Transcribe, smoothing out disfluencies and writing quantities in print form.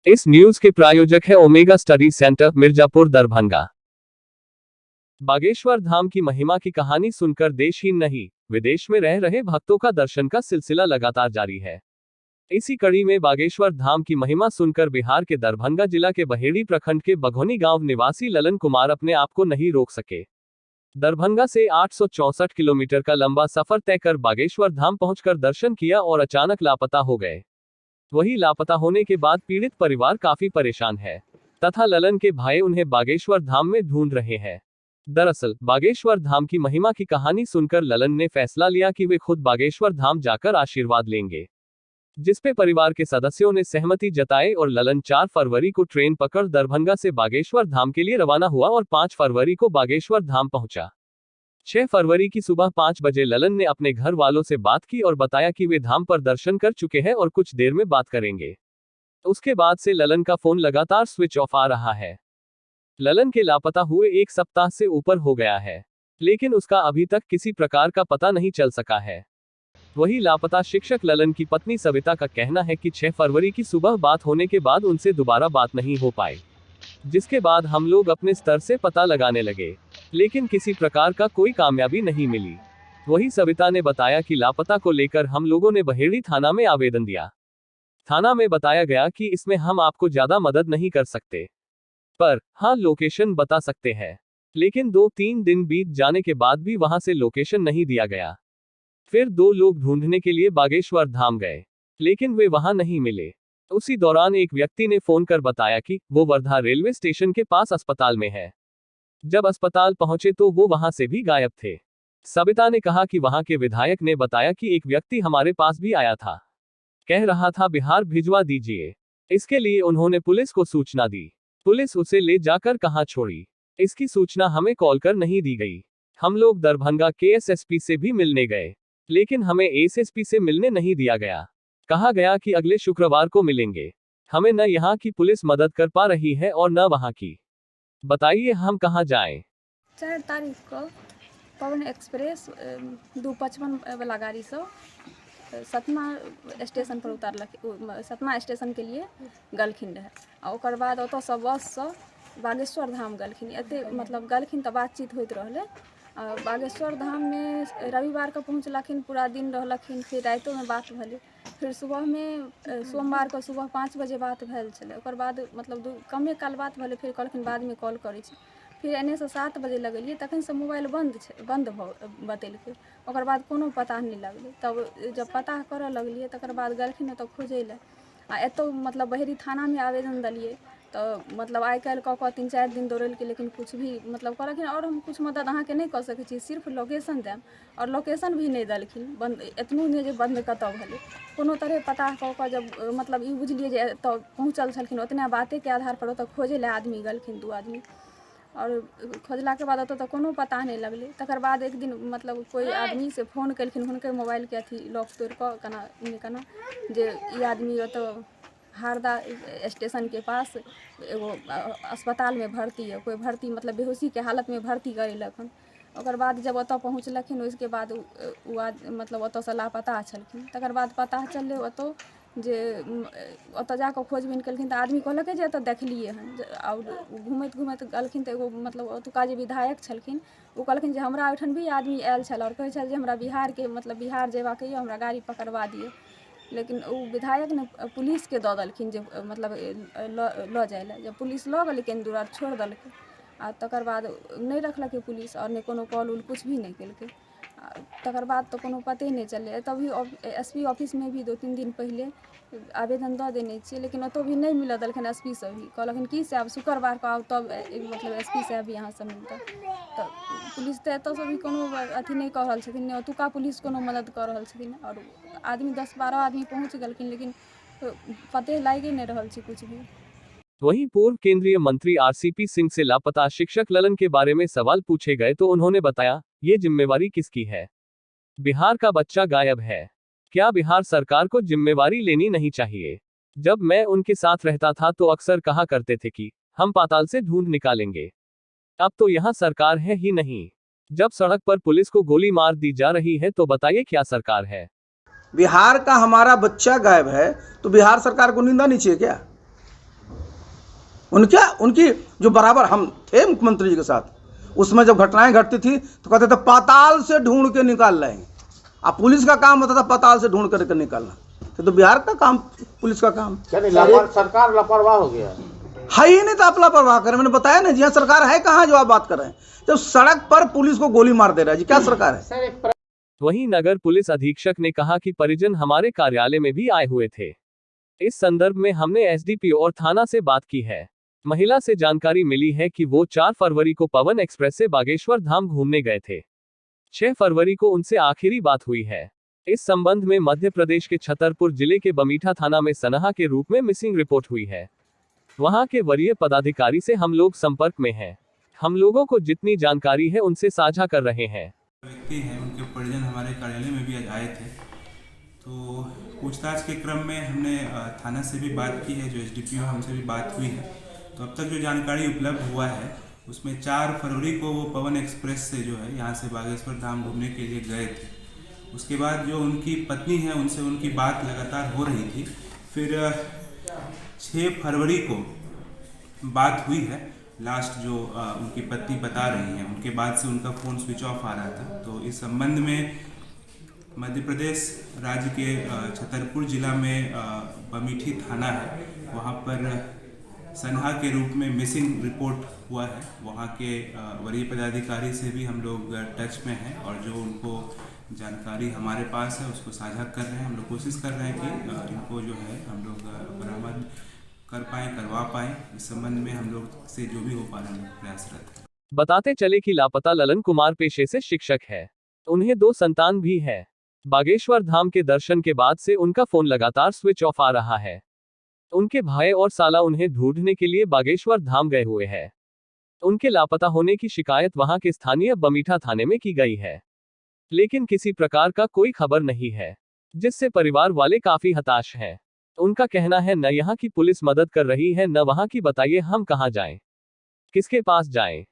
इस न्यूज के प्रायोजक है omega study center, Mirzapur, Darbhanga. Bageshwar Dham की महिमा की कहानी सुनकर देश ही नहीं, विदेश में रह रहे भक्तों का दर्शन का सिलसिला लगातार जारी है। इसी कड़ी में बागेश्वर धाम की महिमा सुनकर बिहार के दरभंगा जिला के बहेड़ी प्रखंड के बघौनी गांव निवासी ललन कुमार अपने आप को नहीं रोक सके। दरभंगा से 864 किलोमीटर का लंबा सफर तय कर बागेश्वर धाम पहुंचकर दर्शन किया और अचानक लापता हो गए। वही लापता होने के बाद पीड़ित परिवार काफी परेशान है तथा ललन के भाई उन्हें बागेश्वर धाम में ढूंढ रहे हैं। दरअसल बागेश्वर धाम की महिमा की कहानी सुनकर ललन ने फैसला लिया कि वे खुद बागेश्वर धाम जाकर आशीर्वाद लेंगे, जिसपे परिवार के सदस्यों ने सहमति जताई और ललन 4 फरवरी को ट्रेन पकड़ दरभंगा से बागेश्वर धाम के लिए रवाना हुआ और 5 फरवरी को बागेश्वर धाम पहुंचा। 6 फरवरी की सुबह 5 बजे ललन ने अपने घर वालों से बात की और बताया कि वे धाम पर दर्शन कर चुके हैं और कुछ देर में बात करेंगे। उसके बाद से ललन का फोन लगातार स्विच ऑफ आ रहा है। ललन के लापता हुए 1 सप्ताह से ऊपर हो गया है, लेकिन उसका अभी तक किसी प्रकार का पता नहीं चल सका है। वही लापता शिक्षक ललन की पत्नी सविता का कहना है कि 6 फरवरी की सुबह बात होने के बाद उनसे दोबारा बात नहीं हो पाई, जिसके बाद हम लोग अपने स्तर से पता लगाने लगे, लेकिन किसी प्रकार का कोई कामयाबी नहीं मिली। वही सविता ने बताया कि लापता को लेकर हम लोगों ने बहेड़ी थाना में आवेदन दिया। थाना में बताया गया कि इसमें हम आपको ज्यादा मदद नहीं कर सकते, पर हाँ लोकेशन बता सकते हैं। लेकिन 2-3 दिन बीत जाने के बाद भी वहां से लोकेशन नहीं दिया गया। फिर 2 लोग ढूंढने के लिए बागेश्वर धाम गए, लेकिन वे वहां नहीं मिले। उसी दौरान एक व्यक्ति ने फोन कर बताया कि वो वर्धा रेलवे स्टेशन के पास अस्पताल में है। जब अस्पताल पहुंचे तो वो वहां से भी गायब थे। सविता ने कहा कि वहां के विधायक ने बताया कि एक व्यक्ति हमारे पास भी आया था, कह रहा था बिहार भिजवा दीजिए। इसके लिए उन्होंने पुलिस को सूचना दी। पुलिस उसे ले जाकर कहां छोड़ी, इसकी सूचना हमें कॉल कर नहीं दी गई। हम लोग दरभंगा के एसएसपी से भी मिलने गए, लेकिन हमें एसएसपी से मिलने नहीं दिया गया। कहा गया कि अगले शुक्रवार को मिलेंगे। हमें न यहाँ की पुलिस मदद कर पा रही है और न वहाँ की। बताइए हम कहाँ जाएं? 4 तारीख को पवन एक्सप्रेस 255 वाला गाड़ी से सतना स्टेशन पर उतारल, सतना स्टेशन के लिए गलखिन रहे। और ओकर बाद ओतऽ से बस से बागेश्वर धाम गलखिन। एते मतलब गलखिन तो बातचीत होइत रहले। बागेश्वर धाम में रविवार को पहुँचलखिन, पूरा दिन रहलखिन, फिर रातों में बात भेलै। फिर सुबह में सोमवार को सुबह 5 बजे बात भेल छलै। ओकर बाद मतलब कमे काल बात भेलै, फिर कहलखिन बाद में कॉल करै छी। फिर एने से 7 बजे लगेलिए, तखन से मोबाइल बंद बतेलकै। ओकर बाद कोनो पता नहीं लगलै। तब जब पता करऽ लगलिए तकर बाद गेलखिन ओतऽ खोजै लए। आ एतौ मतलब बहेड़ी थाना में आवेदन दिलिए, तो मतलब आइ काल्हि कऽ 3-4 दिन दौड़ेलकै, लेकिन कुछ भी मतलब कहलखिन और हम कुछ मदद अहाँके नहीं कऽ सकै छी, सिर्फ लोकेशन देम। और लोकेशन भी नहीं देलखिन, बंद एतनो नहीं जे बंद कतऽ भेलै। कोनो तरह पता कऽ जब मतलब ई बुझलिए जे एतऽ पहुँचल छलखिन, ओतने बाते के आधार पर ओतऽ खोजै लए आदमी गेलखिन, 2 आदमी। और खोजला के बाद ओतऽ कोनो पता नहीं लगलै। तकर बाद एक दिन मतलब कोई आदमी से फोन केलखिन, हुनकर मोबाइल के अथी लॉक तोड़ कऽ केना जे ई आदमी ओतऽ हारदा स्टेशन के पास एगो अस्पताल में भर्ती है, कोई भर्ती मतलब बेहोशी के हालत में भर्ती करेलखन। ओकर बाद जब ओतऽ पहुँचलखिन, उसके बाद मतलब ओतऽ से लापता छलखिन। तकर बाद पता चललै ओतऽ जे ओतऽ जाकऽ खोजबीन केलखिन, तऽ आदमी कहलकै जे एतऽ देखलिए हन। और घूमैत घूमैत गेलखिन तऽ एगो मतलब ओतुका जे विधायक छलखिन, ओ कहलखिन जे हमरा ओहिठाम भी आदमी आयल छल और कहै छल जे हमरा बिहारके मतलब बिहार जेबाक यऽ, हमरा गाड़ी पकड़वा दिअ। लेकिन ओ विधायक ने पुलिस के दऽ देलखिन जे मतलब लऽ जाइ लए। जब पुलिस लऽ गेलै केन्द्र दुआर छोड़ि देलकै, आ तकर बाद नहीं रखलकै पुलिस, और नहीं कोनो कॉल उल कुछ भी नहीं केलकै। तकर बाद तो कोनो पते नहीं चललै। तभी एसपी ऑफिस में भी 2-3 दिन पहले आवेदन दऽ देने छियै, लेकिन ओतऽ भी नहीं मिलऽ देलखिन। एसपी से भी कहलखिन कि से आब शुक्रवार को आउ, तब मतलब एसपी से भी यहाँ से मिलतै। तऽ पुलिस तऽ एतऽ से भी कोनो अथी नहीं कऽ रहल छथिन, नहि ओतुका पुलिस कोनो मदद कऽ रहल छथिन। और आदमी 10-12 आदमी पहुँच गेलखिन, लेकिन पते लागे नहीं रहल छै कुछ भी। वहीं पूर्व केंद्रीय मंत्री आरसीपी सिंह से लापता शिक्षक ललन के बारे में सवाल पूछे गए तो उन्होंने बताया, ये जिम्मेवारी किसकी है? बिहार का बच्चा गायब है, क्या बिहार सरकार को जिम्मेवारी लेनी नहीं चाहिए? जब मैं उनके साथ रहता था तो अक्सर कहा करते थे कि हम पाताल से ढूंढ निकालेंगे। अब तो यहाँ सरकार है ही नहीं। जब सड़क पर पुलिस को गोली मार दी जा रही है तो बताइए क्या सरकार है? बिहार का हमारा बच्चा गायब है तो बिहार सरकार को निंदा नहीं चाहिए क्या? उनके उनकी जो बराबर हम थे मुख्यमंत्री जी के साथ, उसमें जब घटनाएं घटती थी तो कहते थे पाताल से ढूंढ के निकाल लाएंगे। अब पुलिस का काम होता था पाताल से ढूंढ करके निकालना, तो बिहार का काम, पुलिस का काम सरकार लापरवाह हो गया है ही नहीं। तो आप लापरवाह करें, मैंने बताया ना जी, हाँ सरकार है कहाँ जो आप बात कर रहे हैं, जब सड़क पर पुलिस को गोली मार दे रहा है जी, क्या सरकार है। वहीं नगर पुलिस अधीक्षक ने कहा कि परिजन हमारे कार्यालय में भी आए हुए थे। इस संदर्भ में हमने एसडीपीओ और थाना से बात की है। महिला से जानकारी मिली है कि वो 4 फरवरी को पवन एक्सप्रेस से बागेश्वर धाम घूमने गए थे। 6 फरवरी को उनसे आखिरी बात हुई है। इस संबंध में मध्य प्रदेश के छतरपुर जिले के बमीठा थाना में सनहा के रूप में मिसिंग रिपोर्ट हुई है। वहां के वरीय पदाधिकारी से हम लोग संपर्क में हैं। हम लोगों को जितनी जानकारी है उनसे साझा कर रहे हैं। व्यक्ति हैं, उनके परिजन हमारे कार्यालय में भी आज आए थे, तो पूछताछ के क्रम में हमने थाना से भी बात की है, जो एसडीपीओ हमसे भी बात हुई है। तो अब तक जो जानकारी उपलब्ध हुआ है उसमें 4 फरवरी को वो पवन एक्सप्रेस से जो है यहाँ से बागेश्वर धाम घूमने के लिए गए थे। उसके बाद जो उनकी पत्नी है उनसे उनकी बात लगातार हो रही थी। फिर 6 फरवरी को बात हुई है, लास्ट जो उनकी पत्नी बता रही हैं, उनके बाद से उनका फ़ोन स्विच ऑफ आ रहा था। तो इस संबंध में मध्य प्रदेश राज्य के छतरपुर जिला में बमीठी थाना है, वहाँ पर सनहा के रूप में मिसिंग रिपोर्ट हुआ है। वहाँ के वरीय पदाधिकारी से भी हम लोग टच में हैं और जो उनको जानकारी हमारे पास है उसको साझा कर रहे हैं। हम लोग कोशिश कर रहे हैं कि इनको जो है हम लोग बरामद कर पाएँ, करवा पाएँ। इस संबंध में हम लोग से जो भी हो पा रहा है प्रयासरत है। बताते चले कि लापता ललन कुमार पेशे से शिक्षक है। उन्हें 2 संतान भी है। बागेश्वर धाम के दर्शन के बाद से उनका फोन लगातार स्विच ऑफ आ रहा है। उनके भाई और साला उन्हें ढूंढने के लिए बागेश्वर धाम गए हुए हैं। उनके लापता होने की शिकायत वहां के स्थानीय बमीठा थाने में की गई है, लेकिन किसी प्रकार का कोई खबर नहीं है, जिससे परिवार वाले काफी हताश हैं। उनका कहना है न यहाँ की पुलिस मदद कर रही है न वहां की, बताइए हम कहां जाएं, किसके पास जाएं।